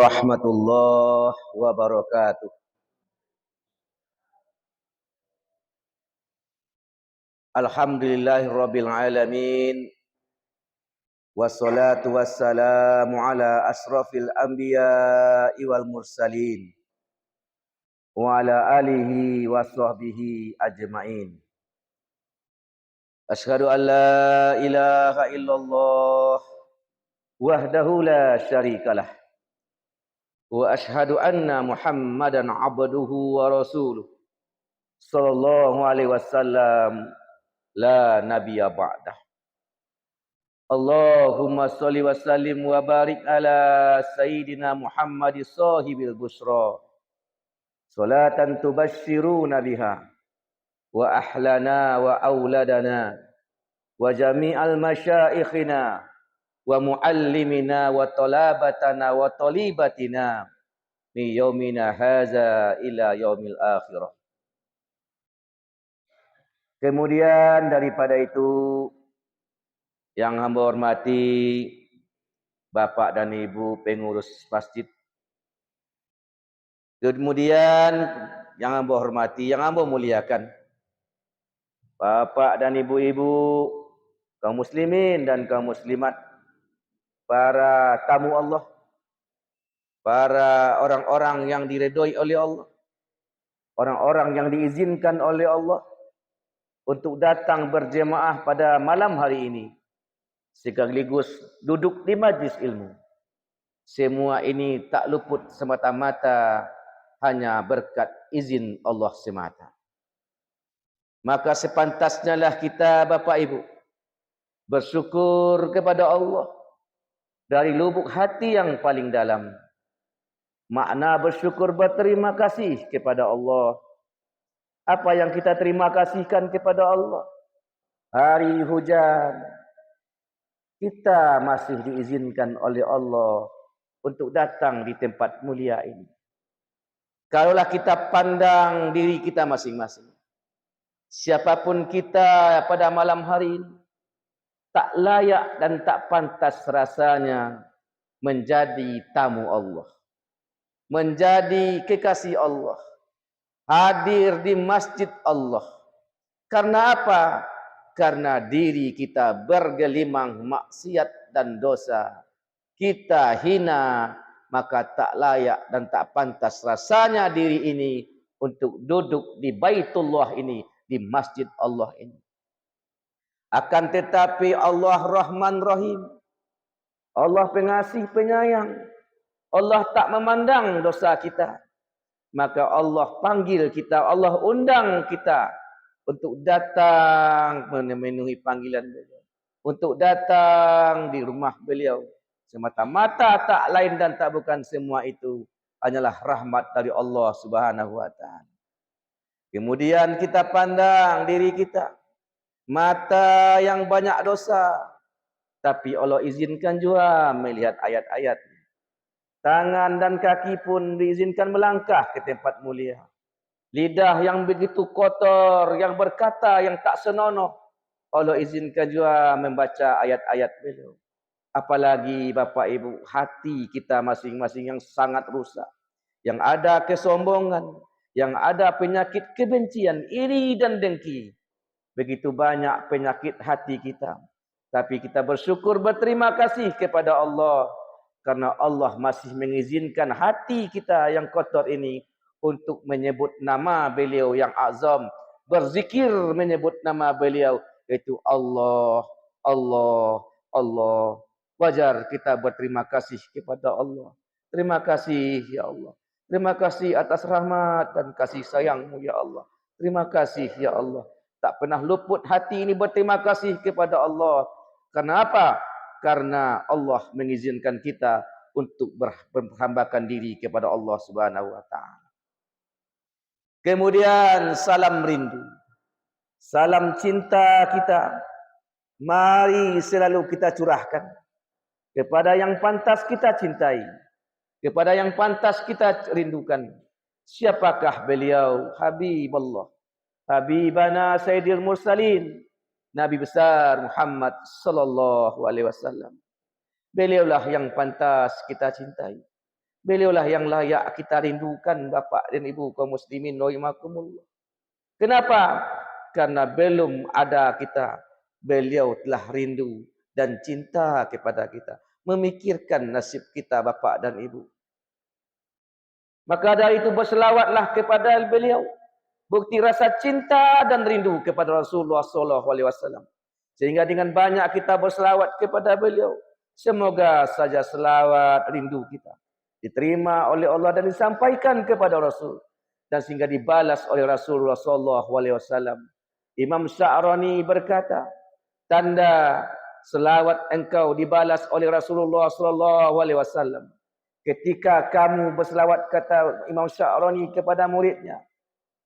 warahmatullahi wabarakatuh. Alhamdulillahirabbil alamin. Wassalatu wassalamu ala asrafil anbiya'i wal mursalin wa ala alihi wa sahbihi ajma'in. Asyhadu an la ilaha illallah wahdahu la syarikalah wa asyhadu anna Muhammadan abduhu wa rasuluh sallallahu alaihi wasallam la nabiyya ba'dah. Allahumma sholli wa sallim wa barik ala sayyidina Muhammad sahibil busra salatan tubashshiruna biha wa ahlana wa auladana wa jami'al masyaikhina wa muallimina wa talabatana wa talibatina min yaumina haza ila yaumil akhirah. Kemudian daripada itu, yang hamba hormati Bapak dan Ibu pengurus masjid. Kemudian yang hamba hormati, yang hamba muliakan Bapak dan Ibu-ibu, kaum muslimin dan kaum muslimat, para tamu Allah, para orang-orang yang diridhoi oleh Allah, orang-orang yang diizinkan oleh Allah untuk datang berjemaah pada malam hari ini, sekaligus duduk di majlis ilmu. Semua ini tak luput semata-mata hanya berkat izin Allah semata. Maka sepantasnya lah kita Bapak Ibu bersyukur kepada Allah dari lubuk hati yang paling dalam. Makna bersyukur berterima kasih kepada Allah. Apa yang kita terima kasihkan kepada Allah? Hari hujan, kita masih diizinkan oleh Allah untuk datang di tempat mulia ini. Kalaulah kita pandang diri kita masing-masing, siapapun kita pada malam hari ini, tak layak dan tak pantas rasanya menjadi tamu Allah, menjadi kekasih Allah, hadir di masjid Allah. Karena apa? Karena diri kita bergelimang maksiat dan dosa. Kita hina, maka tak layak dan tak pantas rasanya diri ini untuk duduk di Baitullah ini, di masjid Allah ini. Akan tetapi Allah Rahman Rahim, Allah pengasih penyayang, Allah tak memandang dosa kita. Maka Allah panggil kita, Allah undang kita untuk datang memenuhi panggilan beliau, untuk datang di rumah beliau. Semata-mata tak lain dan tak bukan semua itu hanyalah rahmat dari Allah Subhanahu wa taala. Kemudian kita pandang diri kita, mata yang banyak dosa, tapi Allah izinkan juga melihat ayat-ayat. Tangan dan kaki pun diizinkan melangkah ke tempat mulia. Lidah yang begitu kotor, yang berkata yang tak senonoh, Allah izinkan juga membaca ayat-ayat beliau. Apalagi Bapak Ibu, hati kita masing-masing yang sangat rusak, yang ada kesombongan, yang ada penyakit kebencian, iri dan dengki. Begitu banyak penyakit hati kita. Tapi kita bersyukur berterima kasih kepada Allah, karena Allah masih mengizinkan hati kita yang kotor ini untuk menyebut nama beliau yang azam, berzikir menyebut nama beliau, yaitu Allah, Allah, Allah. Wajar kita berterima kasih kepada Allah. Terima kasih ya Allah. Terima kasih atas rahmat dan kasih sayang-Mu ya Allah. Terima kasih ya Allah. Tak pernah luput hati ini berterima kasih kepada Allah. Karena apa? Karena Allah mengizinkan kita untuk berhambakan diri kepada Allah Subhanahu wa taala. Kemudian salam rindu, salam cinta kita, mari selalu kita curahkan kepada yang pantas kita cintai, kepada yang pantas kita rindukan. Siapakah beliau? Habibullah, Habibana Sayyidil Mursalin, Nabi besar Muhammad sallallahu alaihi wasallam. Beliaulah yang pantas kita cintai. Beliaulah yang layak kita rindukan, Bapak dan Ibu kaum muslimin rahimakumullah. Kenapa? Karena belum ada kita, beliau telah rindu dan cinta kepada kita, memikirkan nasib kita Bapak dan Ibu. Maka dari itu berselawatlah kepada beliau, bukti rasa cinta dan rindu kepada Rasulullah sallallahu alaihi wasallam. Sehingga dengan banyak kita berselawat kepada beliau, semoga saja selawat rindu kita diterima oleh Allah dan disampaikan kepada Rasul, dan sehingga dibalas oleh Rasulullah sallallahu alaihi wasallam. Imam Sya'rani berkata, tanda selawat engkau dibalas oleh Rasulullah sallallahu alaihi wasallam ketika kamu berselawat, kata Imam Sya'rani kepada muridnya,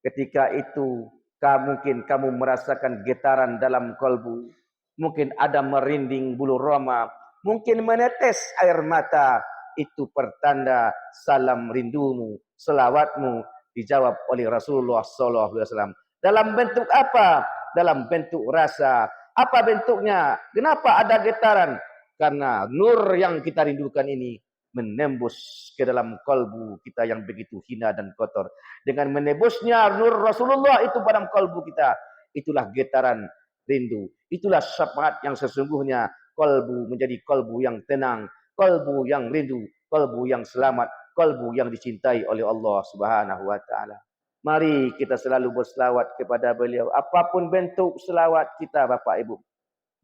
ketika itu mungkin kamu merasakan getaran dalam kalbu, mungkin ada merinding bulu roma, mungkin menetes air mata. Itu pertanda salam rindumu, selawatmu dijawab oleh Rasulullah sallallahu alaihi wasallam. Dalam bentuk apa? Dalam bentuk rasa. Apa bentuknya? Kenapa ada getaran? Karena nur yang kita rindukan ini menembus ke dalam kalbu kita yang begitu hina dan kotor. Dengan menembusnya nur Rasulullah itu pada kalbu kita, itulah getaran rindu. Itulah syafaat yang sesungguhnya, kalbu menjadi kalbu yang tenang, kalbu yang rindu, kalbu yang selamat, kalbu yang dicintai oleh Allah Subhanahu wa taala. Mari kita selalu berselawat kepada beliau. Apapun bentuk selawat kita Bapak Ibu,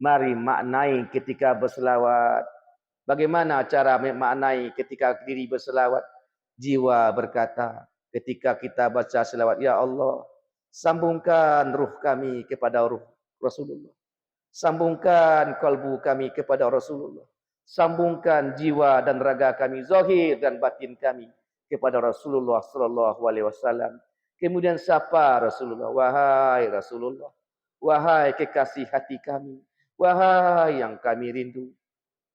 mari maknai ketika berselawat. Bagaimana cara memaknai ketika diri berselawat? Jiwa berkata, ketika kita baca selawat, ya Allah, sambungkan ruh kami kepada ruh Rasulullah. Sambungkan kalbu kami kepada Rasulullah. Sambungkan jiwa dan raga kami, zahir dan batin kami kepada Rasulullah sallallahu alaihi wasallam. Kemudian sapa Rasulullah, wahai Rasulullah, wahai kekasih hati kami, wahai yang kami rindu,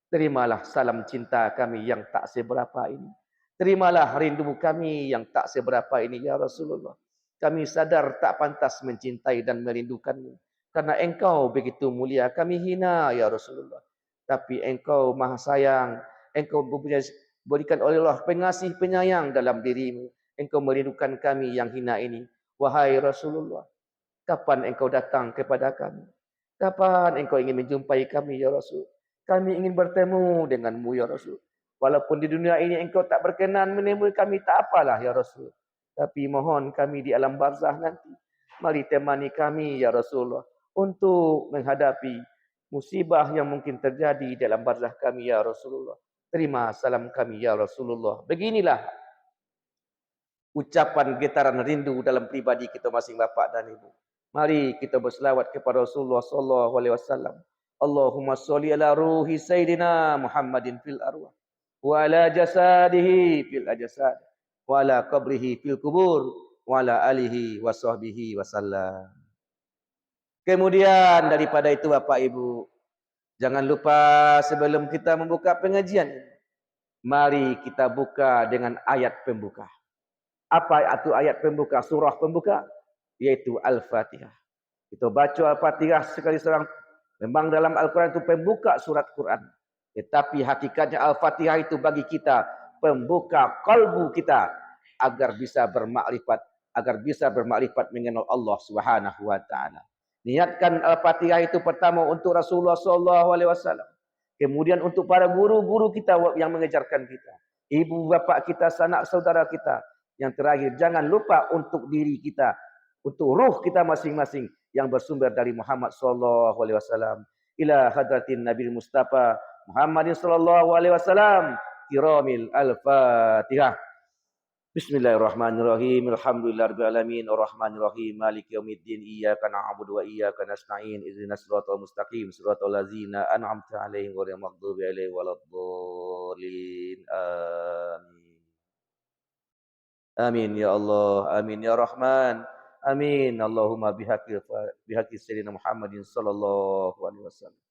terimalah salam cinta kami yang tak seberapa ini. Terimalah rindu kami yang tak seberapa ini, ya Rasulullah. Kami sadar tak pantas mencintai dan merindukanmu, karena engkau begitu mulia, kami hina, ya Rasulullah. Tapi engkau maha sayang, engkau berikan oleh Allah pengasih penyayang dalam dirimu. Engkau merindukan kami yang hina ini. Wahai Rasulullah, kapan engkau datang kepada kami? Kapan engkau ingin menjumpai kami, ya Rasul? Kami ingin bertemu denganmu, ya Rasul. Walaupun di dunia ini engkau tak berkenan menemui kami, tak apalah, ya Rasul. Tapi mohon kami di alam barzah nanti, mari temani kami, ya Rasulullah, untuk menghadapi musibah yang mungkin terjadi dalam barzah kami, ya Rasulullah. Terima salam kami, ya Rasulullah. Beginilah ucapan getaran rindu dalam pribadi kita masing Bapak dan Ibu. Mari kita berselawat kepada Rasulullah sallallahu alaihi wasallam. Allahumma sholli ala ruhi sayyidina Muhammadin fil arwah wa ala jasadihi fil ajsad wa ala qabrihi fil kubur wa ala alihi wa sahbihi wasallam. Kemudian daripada itu Bapak Ibu, jangan lupa sebelum kita membuka pengajian, mari kita buka dengan ayat pembuka. Apa itu ayat pembuka? Surah pembuka, yaitu Al-Fatihah. Kita baca Al-Fatihah sekali serang. Memang dalam Al-Quran itu pembuka surat Quran. Tetapi hakikatnya Al-Fatihah itu bagi kita pembuka kalbu kita agar bisa bermakrifat mengenal Allah Subhanahu wa taala. Niatkan Al-Fatihah itu pertama untuk Rasulullah sallallahu alaihi wasallam. Kemudian untuk para guru-guru kita yang mengajarkan kita, ibu bapak kita, sanak saudara kita. Yang terakhir, jangan lupa untuk diri kita, untuk ruh kita masing-masing yang bersumber dari Muhammad sallallahu alaihi wasallam. Ila hadratin Nabi Mustafa Muhammadin sallallahu alaihi wasallam. Kiramil Al-Fatihah. Bismillahirrahmanirrahim. Alhamdulillahirabbil alamin arrahmanir rahim maliki yaumiddin iyyaka na'budu wa iyyaka nasta'in ihdinas siratal mustaqim siratal ladzina an'amta 'alaihim ghairil maghdubi 'alaihim waladdallin. Amin. Amin ya Allah, amin ya Rahman. Amin. Allahumma bihaqqi sayyidina Muhammadin sallallahu alaihi wasallam.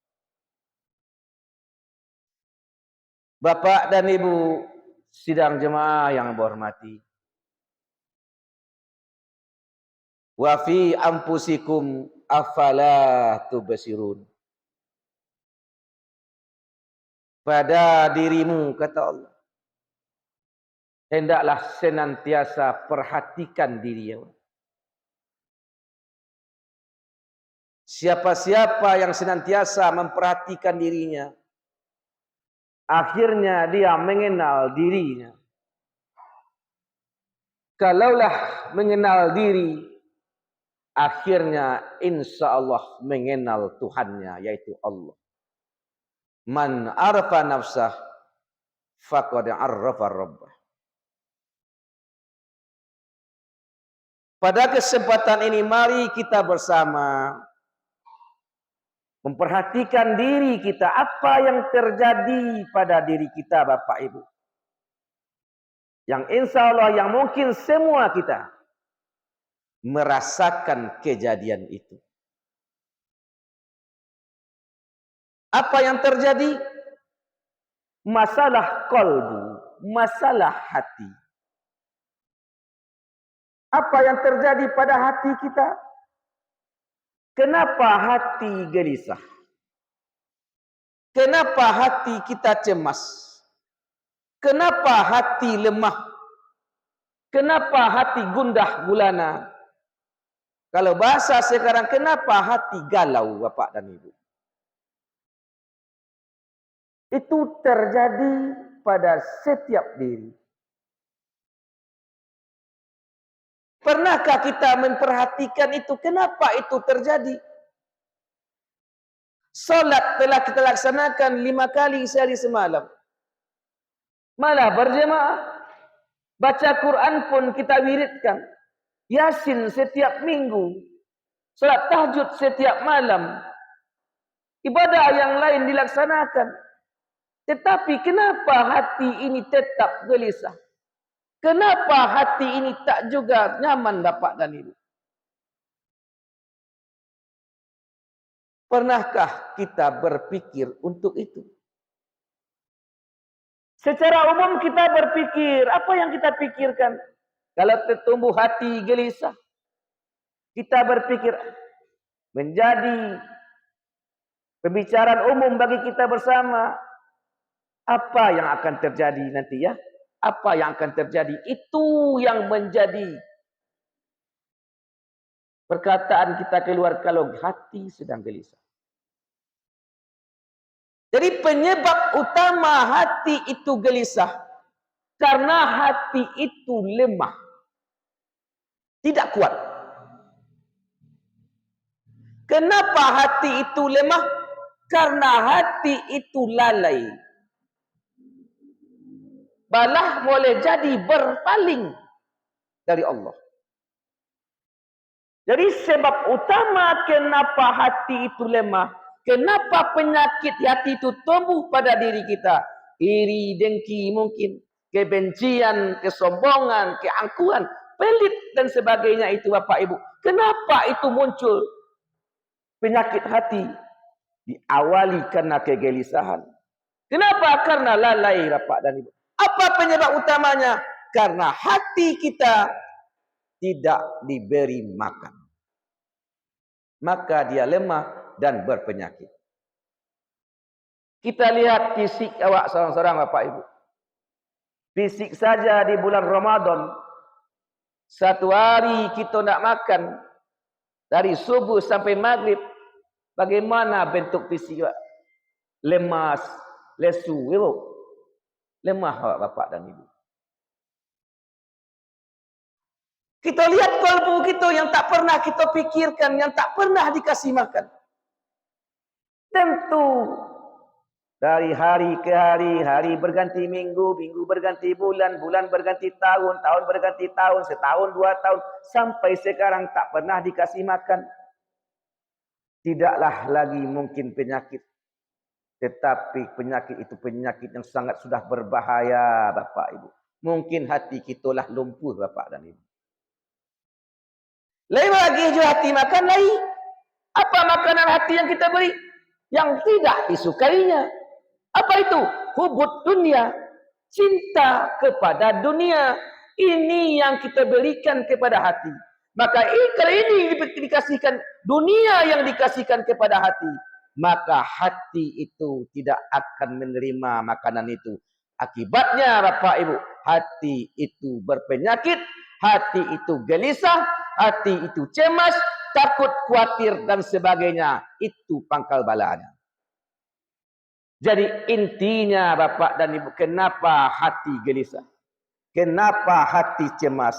Bapak dan Ibu sidang jemaah yang berhormati. Wa fi anfusikum afala tubsirun. Pada dirimu, kata Allah, hendaklah senantiasa perhatikan dirinya. Siapa-siapa yang senantiasa memperhatikan dirinya, akhirnya dia mengenal dirinya. Kalaulah mengenal diri, akhirnya insya Allah mengenal Tuhannya, yaitu Allah. Man arafa nafsah, faqad arafa rabbah. Pada kesempatan ini mari kita bersama memperhatikan diri kita, apa yang terjadi pada diri kita Bapak Ibu. Yang insya Allah yang mungkin semua kita merasakan kejadian itu. Apa yang terjadi? Masalah qalbu, masalah hati. Apa yang terjadi pada hati kita? Kenapa hati gelisah? Kenapa hati kita cemas? Kenapa hati lemah? Kenapa hati gundah gulana? Kalau bahasa sekarang, kenapa hati galau Bapak dan Ibu? Itu terjadi pada setiap diri. Pernahkah kita memperhatikan itu? Kenapa itu terjadi? Salat telah kita laksanakan 5 kali sehari semalam. Malah berjemaah. Baca Quran pun kita wiridkan. Yasin setiap minggu. Salat tahajud setiap malam. Ibadah yang lain dilaksanakan. Tetapi kenapa hati ini tetap gelisah? Kenapa hati ini tak juga nyaman Bapak dan Ibu? Pernahkah kita berpikir untuk itu? Secara umum kita berpikir, apa yang kita pikirkan? Kalau tertumbuh hati gelisah, kita berpikir menjadi pembicaraan umum bagi kita bersama. Apa yang akan terjadi nanti ya? Apa yang akan terjadi? Itu yang menjadi perkataan kita keluar kalau hati sedang gelisah. Jadi penyebab utama hati itu gelisah karena hati itu lemah. Tidak kuat. Kenapa hati itu lemah? Karena hati itu lalai. Malah boleh jadi berpaling dari Allah. Jadi sebab utama kenapa hati itu lemah, kenapa penyakit hati itu tumbuh pada diri kita, iri, dengki mungkin, kebencian, kesombongan, keangkuhan, pelit dan sebagainya itu Bapak Ibu. Kenapa itu muncul? Penyakit hati diawali karena kegelisahan. Kenapa? Karena lalai Bapak dan Ibu. Apa penyebab utamanya? Karena hati kita tidak diberi makan. Maka dia lemah dan berpenyakit. Kita lihat fisik awak seorang-seorang Bapak Ibu. Fisik saja di bulan Ramadan. Satu hari kita nak makan. Dari subuh sampai maghrib. Bagaimana bentuk fisik Pak? Lemas, lesu. Ibu. Lemah Bapak dan Ibu. Kita lihat kalbu kita yang tak pernah kita pikirkan, yang tak pernah dikasih makan. Tentu dari hari ke hari, hari berganti minggu, minggu berganti bulan, bulan berganti tahun, tahun berganti tahun, setahun, 2 tahun, sampai sekarang tak pernah dikasih makan. Tidaklah lagi mungkin penyakit. Tetapi penyakit itu penyakit yang sangat sudah berbahaya Bapak Ibu. Mungkin hati kita lah lumpuh Bapak dan Ibu. Lain lagi juga hati makan lain. Apa makanan hati yang kita beri? Yang tidak disukainya. Apa itu? Hubud dunia. Cinta kepada dunia. Ini yang kita berikan kepada hati. Maka kalau ini dikasihkan, dunia yang dikasihkan kepada hati, maka hati itu tidak akan menerima makanan itu. Akibatnya Bapak Ibu, hati itu berpenyakit, hati itu gelisah, hati itu cemas, takut, khawatir dan sebagainya. Itu pangkal balanya. Jadi intinya Bapak dan Ibu, kenapa hati gelisah? Kenapa hati cemas?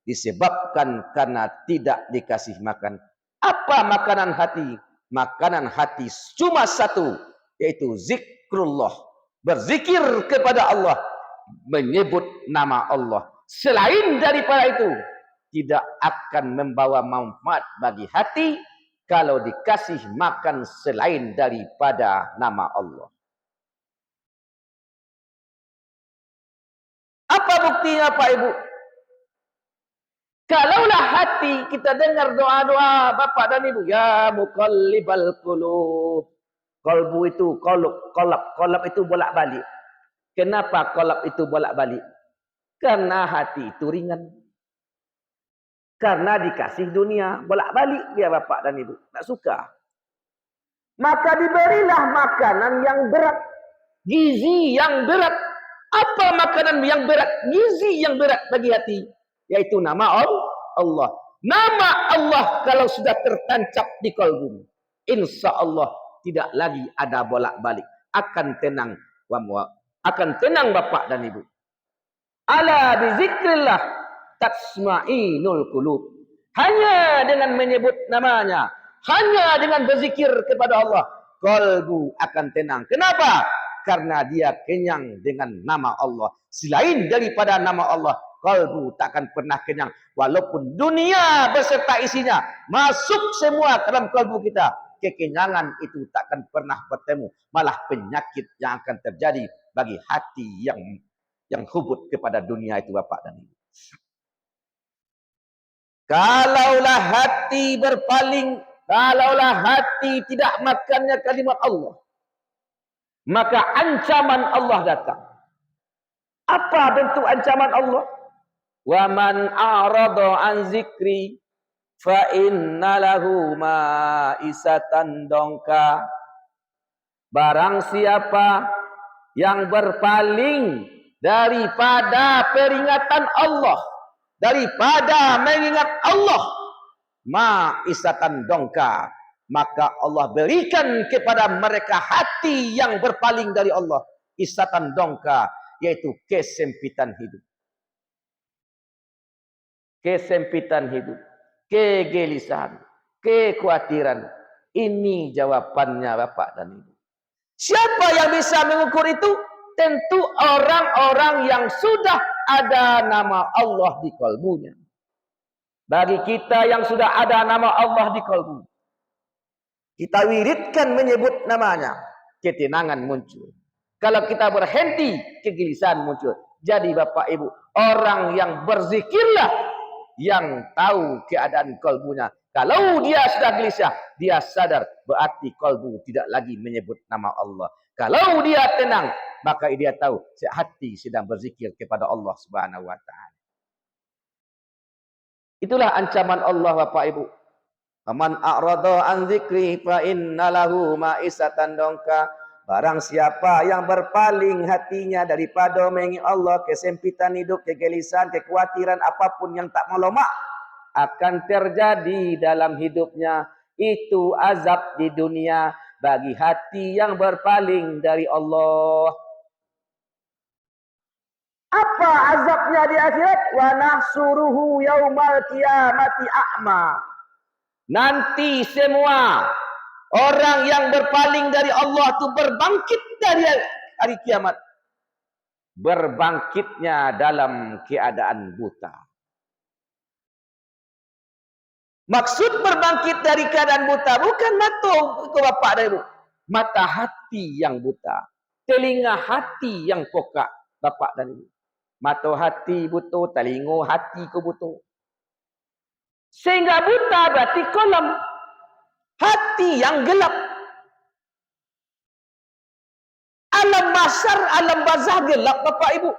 Disebabkan karena tidak dikasih makan. Apa makanan hati? Makanan hati cuma satu, yaitu zikrullah. Berzikir kepada Allah, menyebut nama Allah. Selain daripada itu, tidak akan membawa manfaat bagi hati kalau dikasih makan selain daripada nama Allah. Apa buktinya Pak Ibu? Kalaulah hati kita dengar doa-doa Bapak dan Ibu, ya muqallibal qulub. Qalbu itu kolab itu bolak-balik. Kenapa kolab itu bolak-balik? Karena hati itu ringan. Karena dikasih dunia, bolak-balik dia Bapak dan Ibu, tak suka. Maka diberilah makanan yang berat, gizi yang berat. Apa makanan yang berat, gizi yang berat bagi hati? Yaitu nama Allah. Nama Allah kalau sudah tertancap di kalbu, insya Allah tidak lagi ada bolak-balik. Akan tenang, akan tenang Bapak dan Ibu. Ala bizikrillah tasma'inul qulub. Hanya dengan menyebut namanya, hanya dengan berzikir kepada Allah, kalbu akan tenang. Kenapa? Karena dia kenyang dengan nama Allah. Selain daripada nama Allah, kalbu takkan pernah kenyang. Walaupun dunia beserta isinya masuk semua ke dalam kalbu kita, kekenyangan itu takkan pernah bertemu. Malah penyakit yang akan terjadi bagi hati yang hubut kepada dunia itu Bapak dan Ibu. Kalaulah hati berpaling, kalaulah hati tidak makannya kalimat Allah, maka ancaman Allah datang. Apa bentuk ancaman Allah? Wa man a'rada an zikri fa inna lahu ma'isatan dongka. Barang siapa yang berpaling daripada peringatan Allah, daripada mengingat Allah, ma'isatan dongka, maka Allah berikan kepada mereka hati yang berpaling dari Allah. Isatan dongka, yaitu kesempitan hidup. Kesempitan hidup, kegelisahan, kekhawatiran. Ini jawabannya Bapak dan Ibu. Siapa yang bisa mengukur itu? Tentu orang-orang yang sudah ada nama Allah di kalbunya. Bagi kita yang sudah ada nama Allah di kalbu, kita wiridkan menyebut namanya, ketenangan muncul. Kalau kita berhenti, kegelisahan muncul. Jadi Bapak Ibu, orang yang berzikirlah yang tahu keadaan kalbunya. Kalau dia sudah gelisah, dia sadar berarti kalbu tidak lagi menyebut nama Allah. Kalau dia tenang, maka dia tahu hati sedang berzikir kepada Allah Subhanahu wa taala. Itulah ancaman Allah Bapak Ibu. Faman a'rada an dzikri fa inna lahu ma'isatan dongka. Barang siapa yang berpaling hatinya daripada mengingat Allah, kesempitan hidup, kegelisahan, kekhawatiran apapun yang tak melomak akan terjadi dalam hidupnya, itu azab di dunia bagi hati yang berpaling dari Allah. Apa azabnya di akhirat? Wa nahsuruhu yaumal qiyamati a'ma. Nanti semua orang yang berpaling dari Allah itu berbangkit dari hari kiamat. Berbangkitnya dalam keadaan buta. Maksud berbangkit dari keadaan buta bukan mata ke Bapak dan Ibu. Mata hati yang buta. Telinga hati yang pokak Bapak dan Ibu. Mata hati buta, telinga hati ke buta. Sehingga buta berarti kolam. Hati yang gelap. Alam mahsyar, alam barzah gelap Bapak Ibu.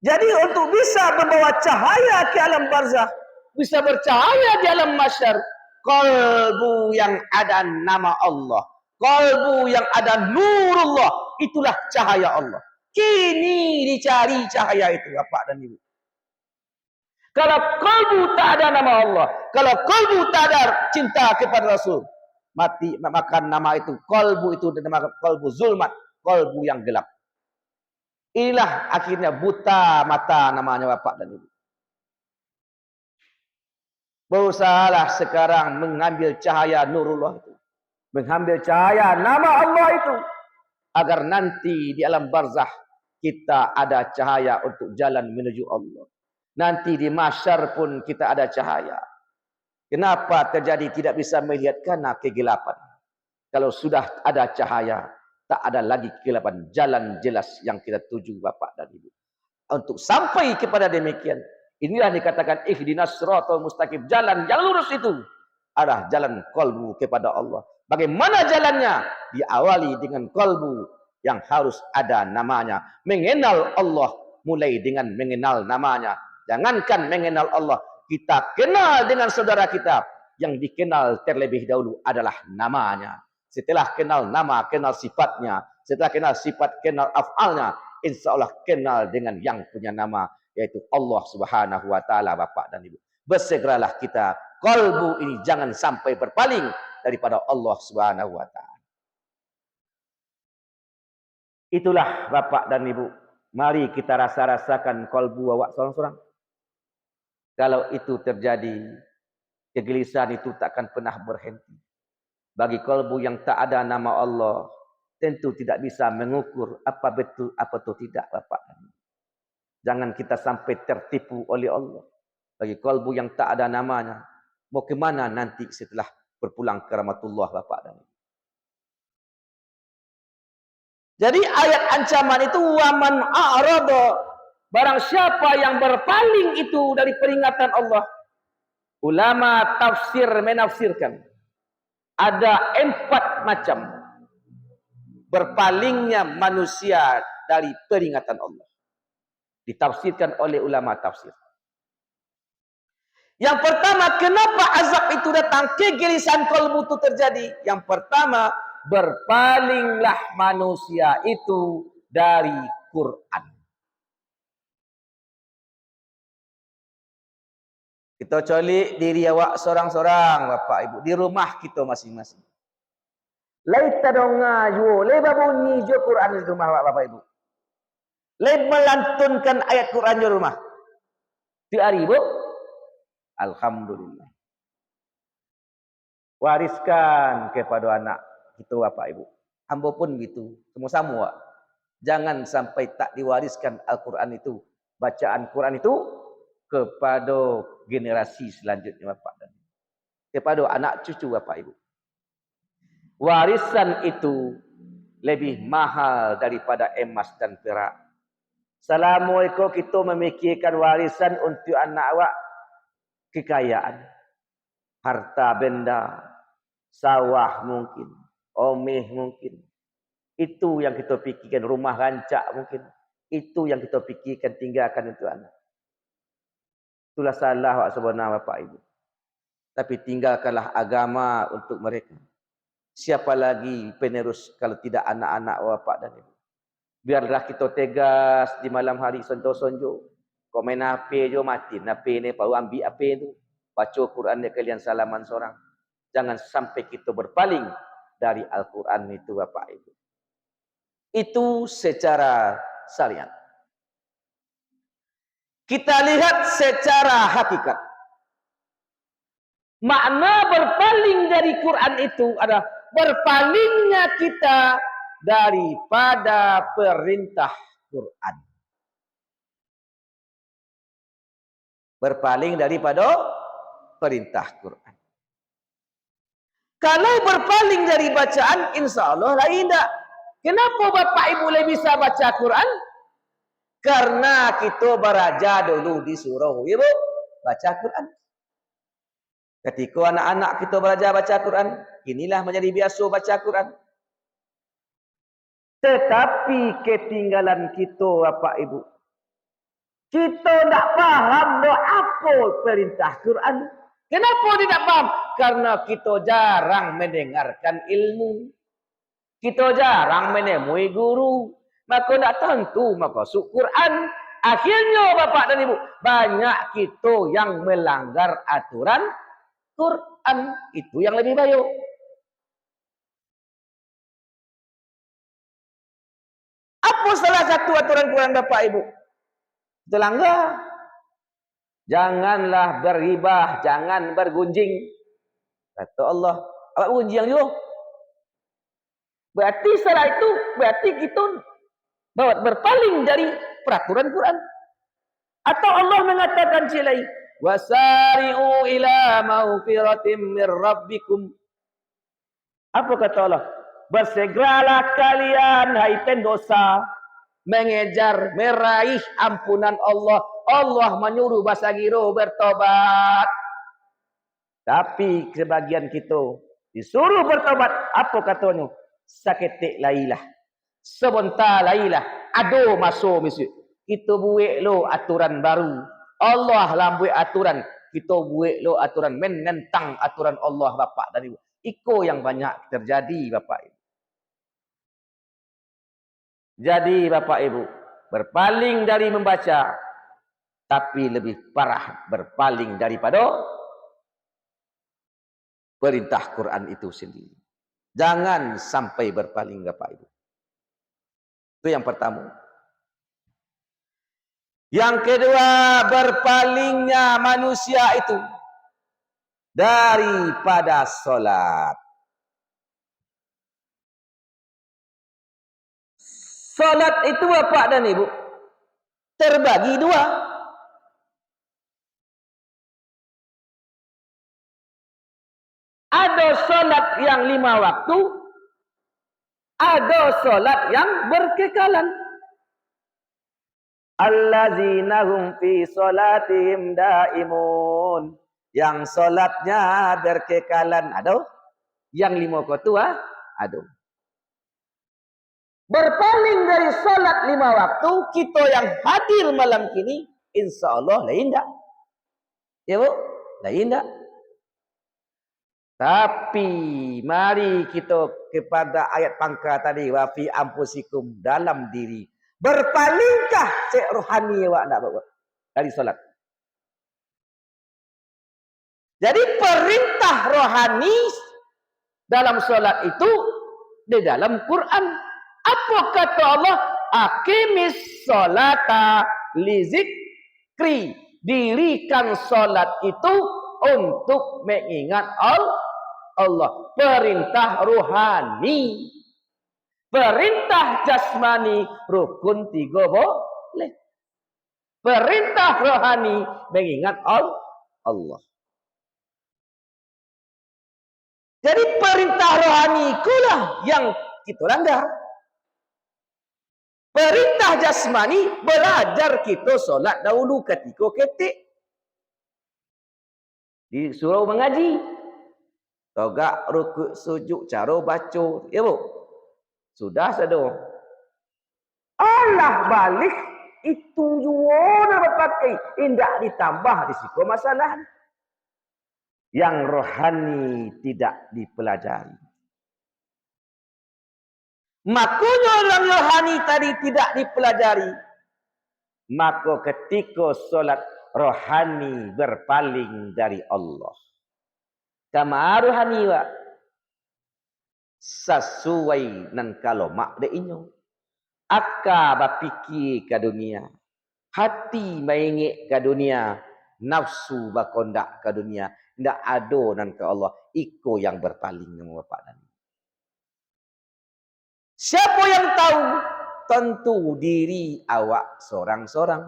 Jadi untuk bisa membawa cahaya ke alam barzah, bisa bercahaya di alam mahsyar, kalbu yang ada nama Allah, kalbu yang ada nurullah, itulah cahaya Allah. Kini dicari cahaya itu, Bapak dan Ibu. Kalau kalbu tak ada nama Allah, kalau kalbu tak ada cinta kepada Rasul, mati makan nama itu. Kalbu itu dinamakan kalbu zulmat, kalbu yang gelap. Inilah akhirnya buta mata namanya Bapak dan Ibu. Berusahalah sekarang mengambil cahaya nurullah itu, mengambil cahaya nama Allah itu, agar nanti di alam barzah kita ada cahaya untuk jalan menuju Allah. Nanti di mahsyar pun kita ada cahaya. Kenapa terjadi tidak bisa melihat? Karena kegelapan. Kalau sudah ada cahaya, tak ada lagi kegelapan. Jalan jelas yang kita tuju Bapak dan Ibu. Untuk sampai kepada demikian, inilah dikatakan ihdinas siratal mustaqim. Jalan yang lurus itu adalah jalan qalbu kepada Allah. Bagaimana jalannya? Diawali dengan qalbu yang harus ada namanya. Mengenal Allah mulai dengan mengenal namanya. Jangankan mengenal Allah, kita kenal dengan saudara kita. Yang dikenal terlebih dahulu adalah namanya. Setelah kenal nama, kenal sifatnya. Setelah kenal sifat, kenal af'alnya. Insya Allah kenal dengan yang punya nama, yaitu Allah Subhanahu wa Ta'ala, Bapak dan Ibu. Bersegeralah kita, kalbu ini jangan sampai berpaling daripada Allah Subhanahu wa Ta'ala. Itulah Bapak dan Ibu. Mari kita rasa-rasakan kalbu awak seorang-seorang. Kalau itu terjadi, kegelisahan itu takkan pernah berhenti. Bagi kalbu yang tak ada nama Allah, tentu tidak bisa mengukur apa betul, apa itu tidak, Bapak dan Ibu. Jangan kita sampai tertipu oleh Allah. Bagi kalbu yang tak ada namanya, mau kemana nanti setelah berpulang ke rahmatullah, Bapak dan Ibu. Jadi ayat ancaman itu waman a'rada, barang siapa yang berpaling itu dari peringatan Allah. Ulama tafsir menafsirkan ada 4 macam berpalingnya manusia dari peringatan Allah. Ditafsirkan oleh ulama tafsir. Yang pertama, kenapa azab itu datang? Kegelisahan kalbu itu terjadi. Yang pertama, berpalinglah manusia itu dari Quran. Kita colik diri awak seorang-seorang, Bapak Ibu, di rumah kita masing-masing. Laita donga yo, leba bunyi jo Quran di rumah Bapak Ibu. Leb melantunkan ayat Quran di rumah. Di hari Ibu, alhamdulillah. Wariskan kepada anak kita Bapak Ibu. Hamba pun gitu, semua-semua. Jangan sampai tak diwariskan Al-Quran itu, bacaan Quran itu kepada generasi selanjutnya Bapak dan Ibu. Kepada anak cucu Bapak Ibu. Warisan itu lebih mahal daripada emas dan perak. Assalamualaikum, kita memikirkan warisan untuk anak awak, kekayaan, harta benda, sawah mungkin, omeh mungkin. Itu yang kita pikirkan, rumah rancak mungkin. Itu yang kita pikirkan, tinggalkan untuk anak. Itulah salah sebenarnya Bapak Ibu. Tapi tinggalkanlah agama untuk mereka. Siapa lagi penerus kalau tidak anak-anak Bapak dan Ibu? Biarlah kita tegas di malam hari sonjo-sonjo. Komen HP jo mati. HP ni baru ambil HP tu. Baca Quran ni kalian salaman seorang. Jangan sampai kita berpaling dari Al-Quran itu Bapak Ibu. Itu secara syariat. Kita lihat secara hakikat. Makna berpaling dari Quran itu adalah berpalingnya kita daripada perintah Quran. Berpaling daripada perintah Quran. Kalau berpaling dari bacaan, insya Allah lain tak. Kenapa Bapak Ibu boleh bisa baca Quran? Karena kita beraja dulu disuruh Ibu baca Quran. Ketika anak-anak kita belajar baca Quran, inilah menjadi biasa baca Quran. Tetapi ketinggalan kita Bapak Ibu. Kita tak faham apa perintah Quran. Kenapa tidak faham? Karena kita jarang mendengarkan ilmu. Kita jarang menemui guru. Maka nak tentu maka Quran. Akhirnya Bapak dan Ibu, banyak kita yang melanggar aturan Quran. Itu yang lebih baik. Apa salah satu aturan Quran Bapak Ibu? Kita langgar. Janganlah berribah, jangan bergunjing. Kata Allah, apa gunjing juga? Berarti salah itu, berarti kita berpaling dari peraturan Quran. Atau Allah mengatakan silai, wasari'u ila maghfiratin mir rabbikum. Apa kata Allah? Bersegeralah kalian hai pendosa mengejar meraih ampunan Allah. Allah menyuruh basagiro bertobat. Tapi sebagian kita disuruh bertobat. Apa katanya? Saketik lailah. Sebentar lailah. Aduh masuk misi. Kita buat lo aturan baru. Allah lah buat aturan. Kita buat lo aturan menentang aturan Allah Bapak dan Ibu. Iko yang banyak terjadi Bapak Ibu. Jadi Bapak Ibu, berpaling dari membaca, tapi lebih parah berpaling daripada perintah Quran itu sendiri. Jangan sampai berpaling Bapak Ibu. Itu yang pertama. Yang kedua, berpalingnya manusia itu daripada solat. Solat itu Bapak dan Ibu terbagi dua. Ada solat yang 5 waktu, ada solat yang berkekalan. Allazina hum fi salatihim daimun. Yang solatnya berkekalan ada. Yang 5 waktu ada. Berpaling dari solat 5 waktu, kita yang hadir malam kini, insya Allah lain tak? Ya Bu? Lain tak? Tapi mari kita kepada ayat pangkal tadi, wa fi anfusikum, dalam diri. Berpalingkah cek rohani awak nak buat dari solat? Jadi perintah rohani dalam solat itu di dalam Quran. Apa kata Allah? Aqimis solata li zikri. Dirikan solat itu untuk mengingat Allah. Perintah rohani. Perintah jasmani rukun 3 boleh. Perintah rohani mengingat Allah. Jadi perintah rohani itulah yang kita langgar. Perintah jasmani belajar kita solat dahulu ketika ketik. Disuruh mengaji. Togak, rukuk, sujud, cara baca. Ya Bu? Sudah sedang. Allah balik itu juga nak pakai. Tidak ditambah risiko masalah. Yang rohani tidak dipelajari. Makanya orang rohani tadi tidak dipelajari. Maka ketika solat rohani berpaling dari Allah. Kama rohani wa sesuai nan kalau mak de inyo. Aka bapikir ke dunia. Hati maingik ke dunia. Nafsu bakondak ke dunia. Tidak ada nan ke Allah. Iko yang berpaling dengan Bapak dan Ibu. Siapa yang tahu? Tentu diri awak sorang-sorang.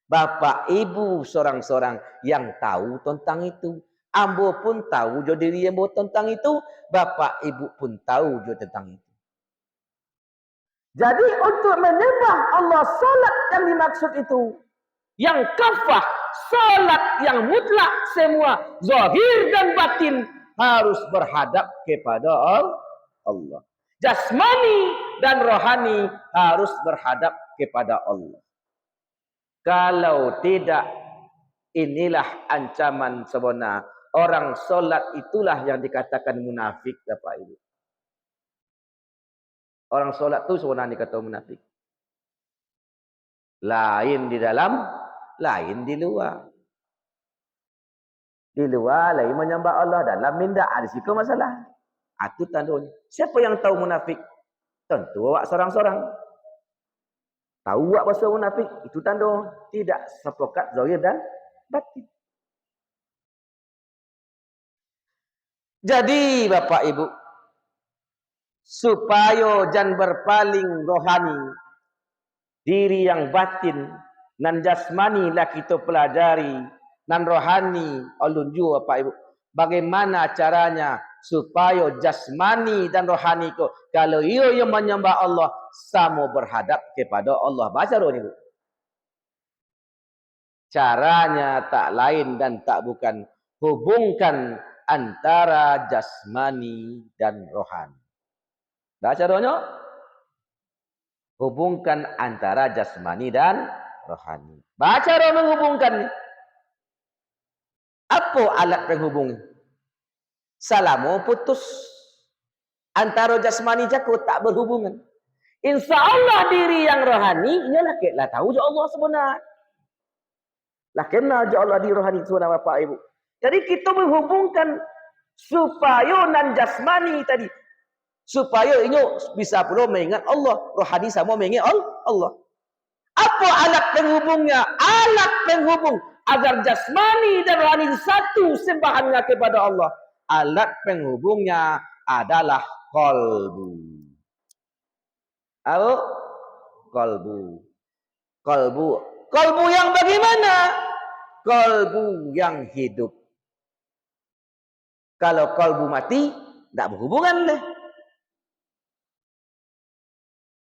Bapak Ibu sorang-sorang yang tahu tentang itu. Ambo pun tahu jo diri ambo tentang itu. Bapak Ibu pun tahu jo tentang itu. Jadi untuk menyembah Allah, salat yang dimaksud itu. Yang kafah, salat yang mutlak semua. Zahir dan batin harus berhadap kepada Allah. Jasmani dan rohani harus berhadap kepada Allah. Kalau tidak, inilah ancaman sebenar. Orang solat itulah yang dikatakan munafik, Bapak Ibu. Orang solat tu sebenarnya kata munafik. Lain di dalam, lain di luar. Di luar lain menyembah Allah, dalam minda ada situ masalah. Itu tandanya. Siapa yang tahu munafik? Tentu awak seorang-seorang. Tahu awak bahasa munafik, itu tanda tidak sepakat zahir dan batin. Jadi Bapak Ibu, supaya jangan berpaling rohani, diri yang batin nan jasmani lah kita pelajari, nan rohani ulun jua Bapak Ibu. Bagaimana caranya supaya jasmani dan rohani ko kalau ia yang menyembah Allah sama berhadap kepada Allah. Baca roh ni Bu. Caranya tak lain dan tak bukan hubungkan antara jasmani dan rohani. Baca rohnya. Hubungkan antara jasmani dan rohani. Baca roh menghubungkan. Apa alat penghubung? Salamu putus. Antara jasmani jaku tak berhubungan. Insya Allah diri yang rohani, ialah lah tahu je Allah sebenar. Lah kena je Allah di rohani sebenar Bapak Ibu. Jadi kita menghubungkan supaya nan jasmani tadi. Supaya ini bisa pula mengingat Allah. Rohani sama mengingat Allah. Apa alat penghubungnya? Alat penghubung agar jasmani dan rohani satu sembahannya kepada Allah. Alat penghubungnya adalah qalbu. Apa? Qalbu. Qalbu. Qalbu yang bagaimana? Qalbu yang hidup. Kalau qalbu mati, tidak berhubungan deh.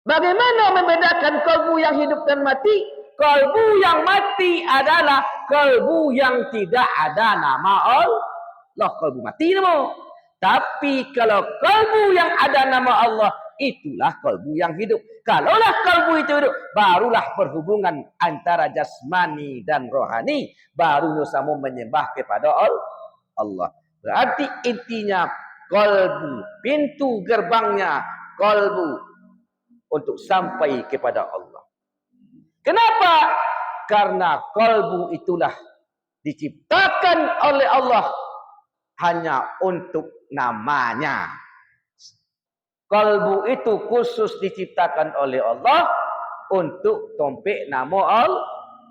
Bagaimana membedakan kalbu yang hidup dan mati? Kalbu yang mati adalah kalbu yang tidak ada nama Allah. Kalbu mati nama. Tapi kalau kalbu yang ada nama Allah, itulah kalbu yang hidup. Kalaulah kalbu itu hidup, barulah berhubungan antara jasmani dan rohani. Barunya sama menyembah kepada Allah. Berarti intinya kalbu, pintu gerbangnya kalbu untuk sampai kepada Allah. Kenapa? Karena kalbu itulah diciptakan oleh Allah hanya untuk namanya. Kalbu itu khusus diciptakan oleh Allah untuk tompek nama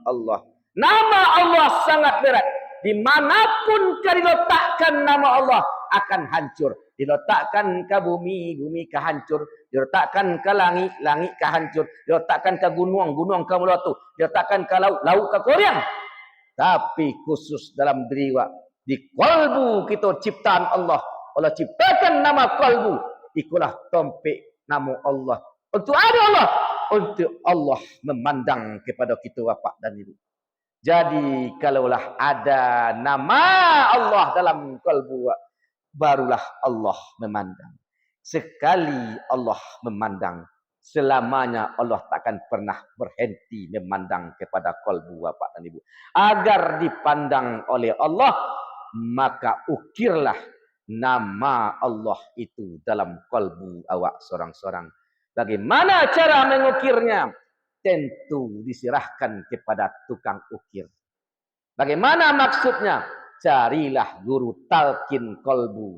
Allah. Nama Allah sangat berat. Dimanapun diletakkan nama Allah akan hancur. Diletakkan ke bumi, bumi ke hancur. Diletakkan ke langit, langit ke hancur. Diletakkan ke gunung, gunung ke melatu. Diletakkan ke laut, laut ke koryang. Tapi khusus dalam diri di kalbu kita ciptaan Allah. Allah ciptakan nama kalbu. Ikulah tompek nama Allah. Untuk ada Allah. Untuk Allah memandang kepada kita Bapak dan Ibu. Jadi kalaulah ada nama Allah dalam kalbu, barulah Allah memandang. Sekali Allah memandang, selamanya Allah takkan pernah berhenti memandang kepada kalbu Bapak dan Ibu. Agar dipandang oleh Allah, maka ukirlah nama Allah itu dalam kalbu awak sorang-sorang. Bagaimana cara mengukirnya? Tentu diserahkan kepada tukang ukir. Bagaimana maksudnya? Carilah guru talqin kalbu.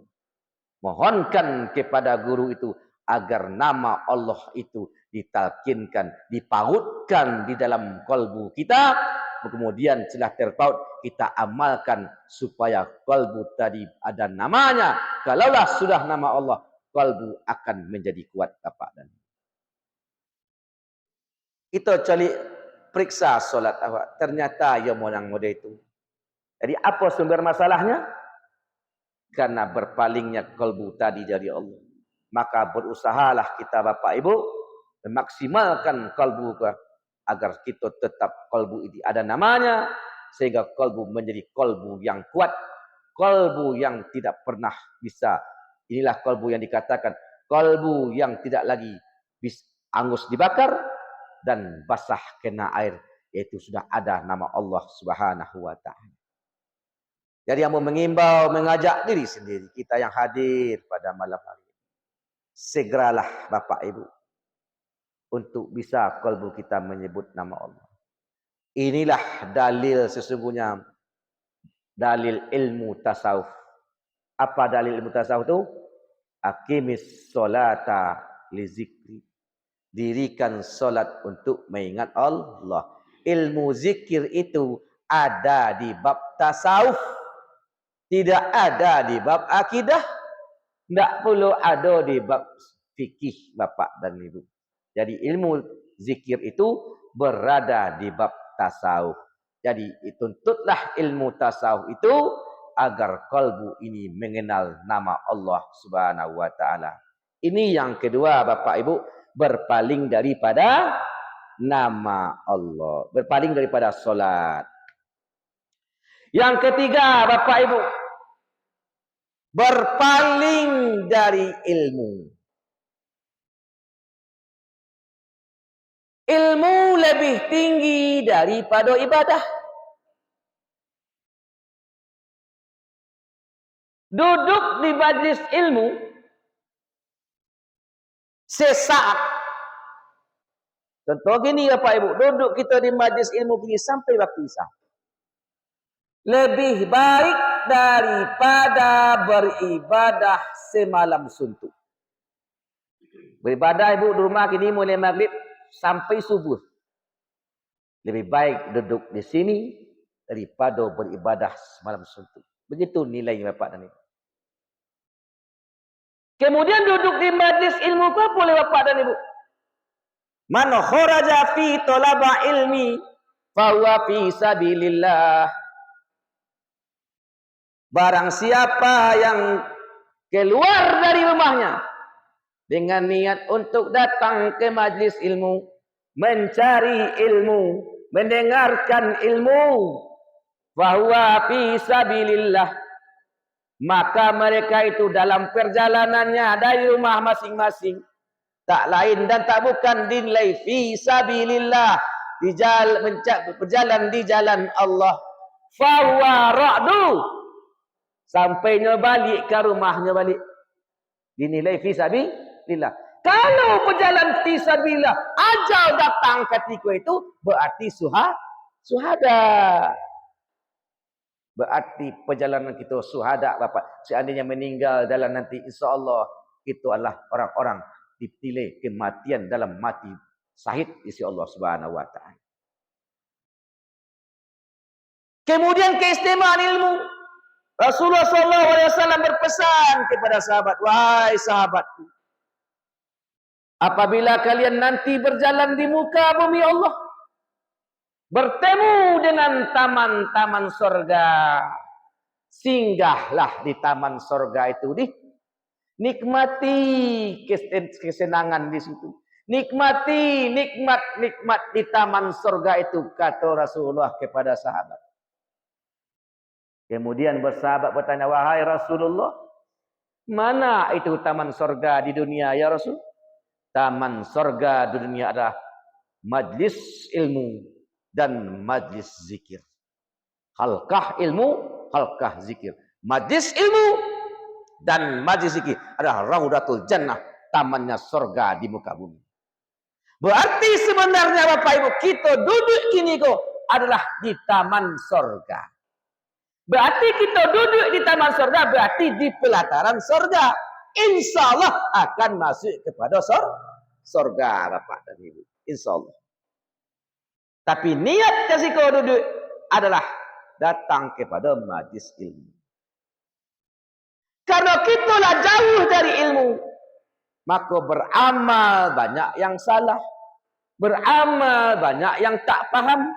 Mohonkan kepada guru itu agar nama Allah itu ditalkinkan, dipautkan di dalam kalbu kita. Kemudian setelah terpaut, kita amalkan supaya kalbu tadi ada namanya. Kalaulah sudah nama Allah, kalbu akan menjadi kuat Bapak dan kita cari periksa solat awak. Ternyata ia menang muda itu. Jadi apa sumber masalahnya? Karena berpalingnya kalbu tadi dari Allah. Maka berusahalah kita Bapak Ibu memaksimalkan kalbu agar kita tetap kalbu ini ada namanya. Sehingga kalbu menjadi kalbu yang kuat. Kalbu yang tidak pernah bisa. Inilah kalbu yang dikatakan. Kalbu yang tidak lagi bisa angus dibakar. Dan basah kena air, yaitu sudah ada nama Allah Subhanahu wa ta'ala. Jadi yang mau mengimbau, mengajak diri sendiri, kita yang hadir pada malam hari ini, segeralah Bapak Ibu untuk bisa kalbu kita menyebut nama Allah. Inilah dalil sesungguhnya, dalil ilmu tasawuf. Apa dalil ilmu tasawuf itu? Aqimis solata li zikri. Dirikan solat untuk mengingat Allah. Ilmu zikir itu ada di bab tasawuf, tidak ada di bab akidah, tidak perlu ada di bab fikih bapak dan ibu. Jadi ilmu zikir itu berada di bab tasawuf. Jadi tuntutlah ilmu tasawuf itu agar kalbu ini mengenal nama Allah Subhanahu wa taala. Ini yang kedua bapak ibu, berpaling daripada nama Allah, berpaling daripada solat. Yang ketiga bapak ibu, berpaling dari ilmu. Ilmu lebih tinggi daripada ibadah. Duduk di majlis ilmu sesaat. Contoh gini Bapak Ibu, duduk kita di majlis ilmu gini sampai waktu isya. Lebih baik daripada beribadah semalam suntuk. Beribadah Ibu di rumah gini mulai maghrib sampai subuh. Lebih baik duduk di sini daripada beribadah semalam suntuk. Begitu nilainya Bapak dan Ibu. Kemudian duduk di majlis ilmu apa boleh Bapak dan Ibu? Man kharaja fi talaba ilmi fahuwa fi sabilillah. Barang siapa yang keluar dari rumahnya dengan niat untuk datang ke majlis ilmu, mencari ilmu, mendengarkan ilmu, fahuwa fi sabilillah, maka mereka itu dalam perjalanannya dari rumah masing-masing, tak lain dan tak bukan dinilai fi sabilillah, berjalan di jalan Allah, fahuwa ra'du, sampainya balik ke rumahnya balik, dinilai fi sabilillah. Kalau berjalan fi sabilillah, ajal datang ketika itu, berarti suhada. Berarti perjalanan kita suhada Bapak. Seandainya meninggal dalam nanti insya-Allah itu adalah orang-orang dipilih kematian dalam mati syahid di sisi Allah Subhanahu wa taala. Kemudian keistimewaan ilmu. Rasulullah SAW berpesan kepada sahabat, wahai sahabatku, apabila kalian nanti berjalan di muka bumi Allah, bertemu dengan taman-taman surga, singgahlah di taman surga itu, nikmati kesenangan di situ, nikmati nikmat di taman surga itu, kata Rasulullah kepada sahabat. Kemudian bersahabat bertanya, wahai Rasulullah, mana itu taman surga di dunia ya Rasul? Taman surga di dunia adalah majlis ilmu dan majlis zikir. Halqah ilmu, halqah zikir. Majlis ilmu dan majlis zikir adalah raudatul jannah, tamannya surga di muka bumi. Berarti sebenarnya Bapak Ibu, kita duduk ini kok adalah di taman surga. Berarti kita duduk di taman surga, berarti di pelataran surga. Insya Allah akan masuk kepada surga Bapak dan Ibu. Insya Allah. Tapi niat kasih kau duduk adalah datang kepada majlis ilmu. Karena kita lah jauh dari ilmu, maka beramal banyak yang salah, beramal banyak yang tak paham,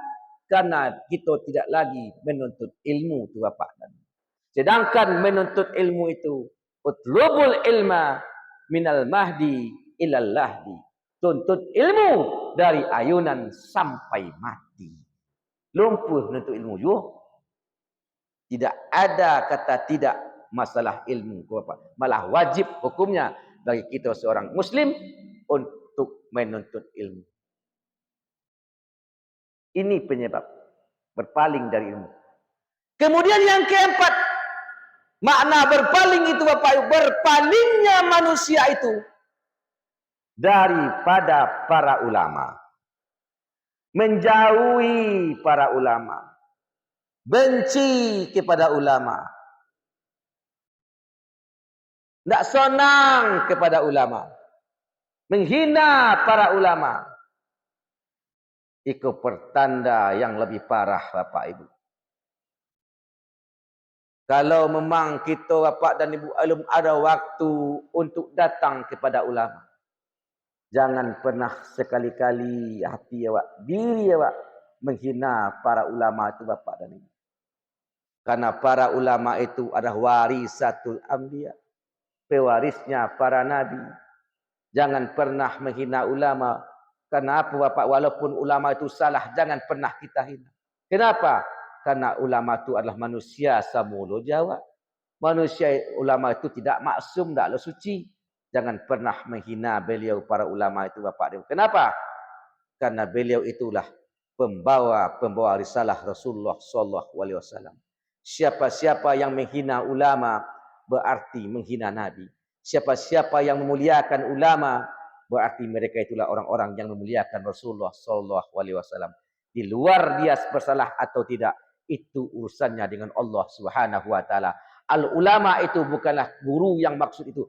karena kita tidak lagi menuntut ilmu tu Bapak dan Ibu. Sedangkan menuntut ilmu itu, utlubul ilma minal mahdi ilal lahdi. Tuntut ilmu dari ayunan sampai mati. Lumpuh menuntut ilmu juga. Tidak ada kata tidak masalah ilmu, Bapak. Malah wajib hukumnya bagi kita seorang muslim untuk menuntut ilmu. Ini penyebab berpaling dari ilmu. Kemudian yang keempat, makna berpaling itu Bapak, berpalingnya manusia itu daripada para ulama, menjauhi para ulama, benci kepada ulama, tak senang kepada ulama, menghina para ulama. Itu pertanda yang lebih parah, Bapak Ibu. Kalau memang kita Bapak dan Ibu belum ada waktu untuk datang kepada ulama, jangan pernah sekali-kali hati awak, diri awak menghina para ulama itu Bapak dan Ibu. Karena para ulama itu adalah warisatul anbiya, pewarisnya para nabi. Jangan pernah menghina ulama. Kenapa Bapak? Walaupun ulama itu salah, jangan pernah kita hina. Kenapa? Karena ulama itu adalah manusia samulu Jawa. Manusia ulama itu tidak maksum, tidaklah suci. Jangan pernah menghina beliau para ulama itu Bapak. Kenapa? Karena beliau itulah pembawa risalah Rasulullah sallallahu alaihi wasallam. Siapa-siapa yang menghina ulama berarti menghina Nabi. Siapa-siapa yang memuliakan ulama berarti mereka itulah orang-orang yang memuliakan Rasulullah sallallahu alaihi wasallam. Di luar dia bersalah atau tidak, itu urusannya dengan Allah Subhanahu wa taala. Al ulama itu bukanlah guru yang maksud itu.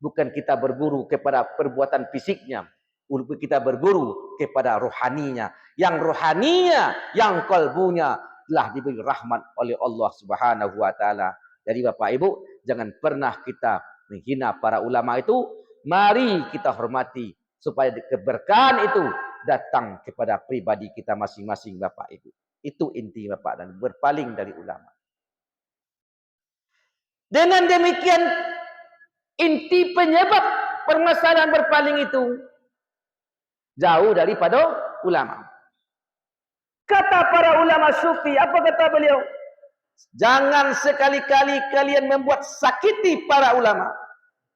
Bukan kita berguru kepada perbuatan fisiknya, kita berguru kepada rohaninya. Yang rohaninya, yang kalbunya telah diberi rahmat oleh Allah Subhanahu wa taala. Jadi Bapak Ibu, jangan pernah kita menghina para ulama itu. Mari kita hormati supaya keberkahan itu datang kepada pribadi kita masing-masing Bapak Ibu. Itu inti Bapak, dan berpaling dari ulama. Dengan demikian inti penyebab permasalahan berpaling itu jauh daripada ulama. Kata para ulama sufi, apa kata beliau? Jangan sekali-kali kalian membuat sakiti para ulama.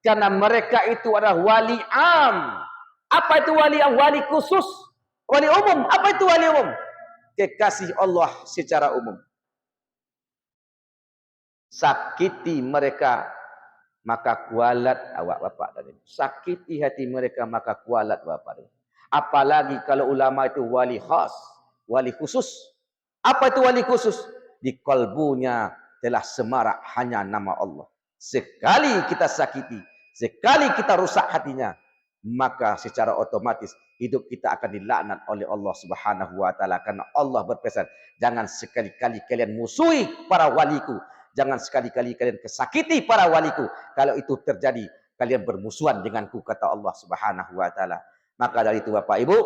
Karena mereka itu adalah wali am. Apa itu wali am? Wali khusus. Wali umum. Apa itu wali umum? Kekasih Allah secara umum. Sakiti mereka, maka kualat awak Bapak dan Ibu. Sakiti hati mereka, maka kualat Bapak dan Ibu. Apalagi kalau ulama itu wali khas, wali khusus. Apa itu wali khusus? Di kalbunya telah semarak hanya nama Allah. Sekali kita sakiti, sekali kita rusak hatinya, maka secara otomatis hidup kita akan dilaknat oleh Allah Subhanahu wa taala. Karena Allah berpesan, jangan sekali-kali kalian musuhi para waliku. Jangan sekali-kali kalian kesakiti para waliku. Kalau itu terjadi, kalian bermusuhan denganku, kata Allah Subhanahu wa taala. Maka dari itu Bapak Ibu,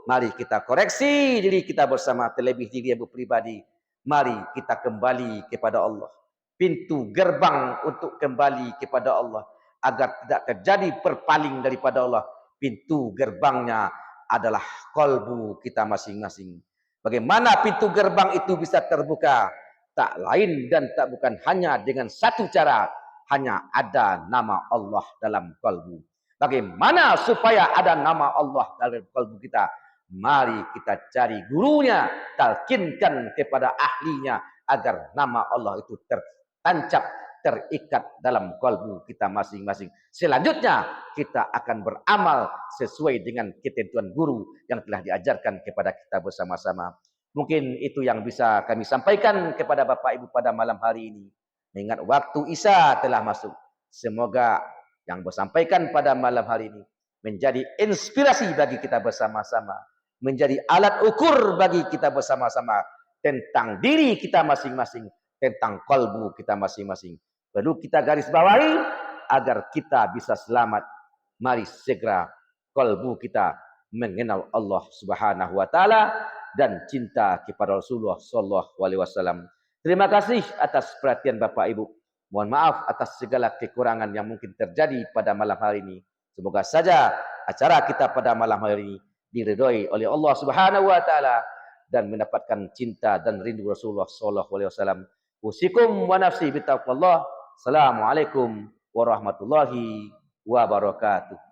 mari kita koreksi diri kita bersama, terlebih diri Ibu pribadi. Mari kita kembali kepada Allah. Pintu gerbang untuk kembali kepada Allah, agar tidak terjadi perpaling daripada Allah. Pintu gerbangnya adalah kalbu kita masing-masing. Bagaimana pintu gerbang itu bisa terbuka? Tak lain dan tak bukan hanya dengan satu cara, hanya ada nama Allah dalam kalbu. Bagaimana supaya ada nama Allah dalam kalbu kita? Mari kita cari gurunya, talkinkan kepada ahlinya, agar nama Allah itu tertancap, terikat dalam kalbu kita masing-masing. Selanjutnya kita akan beramal sesuai dengan ketentuan guru yang telah diajarkan kepada kita bersama-sama. Mungkin itu yang bisa kami sampaikan kepada Bapak Ibu pada malam hari ini. Mengingat waktu Isya telah masuk. Semoga yang bersampaikan pada malam hari ini menjadi inspirasi bagi kita bersama-sama. Menjadi alat ukur bagi kita bersama-sama tentang diri kita masing-masing, tentang kalbu kita masing-masing. Perlu kita garis bawahi agar kita bisa selamat. Mari segera kalbu kita mengenal Allah Subhanahu wa taala dan cinta kepada Rasulullah sallallahu alaihi wasallam. Terima kasih atas perhatian Bapak Ibu. Mohon maaf atas segala kekurangan yang mungkin terjadi pada malam hari ini. Semoga saja acara kita pada malam hari ini diridhoi oleh Allah Subhanahu wa taala dan mendapatkan cinta dan rindu Rasulullah sallallahu alaihi wasallam. Usikum wa nafsi bitaqwallah. Assalamualaikum warahmatullahi wabarakatuh.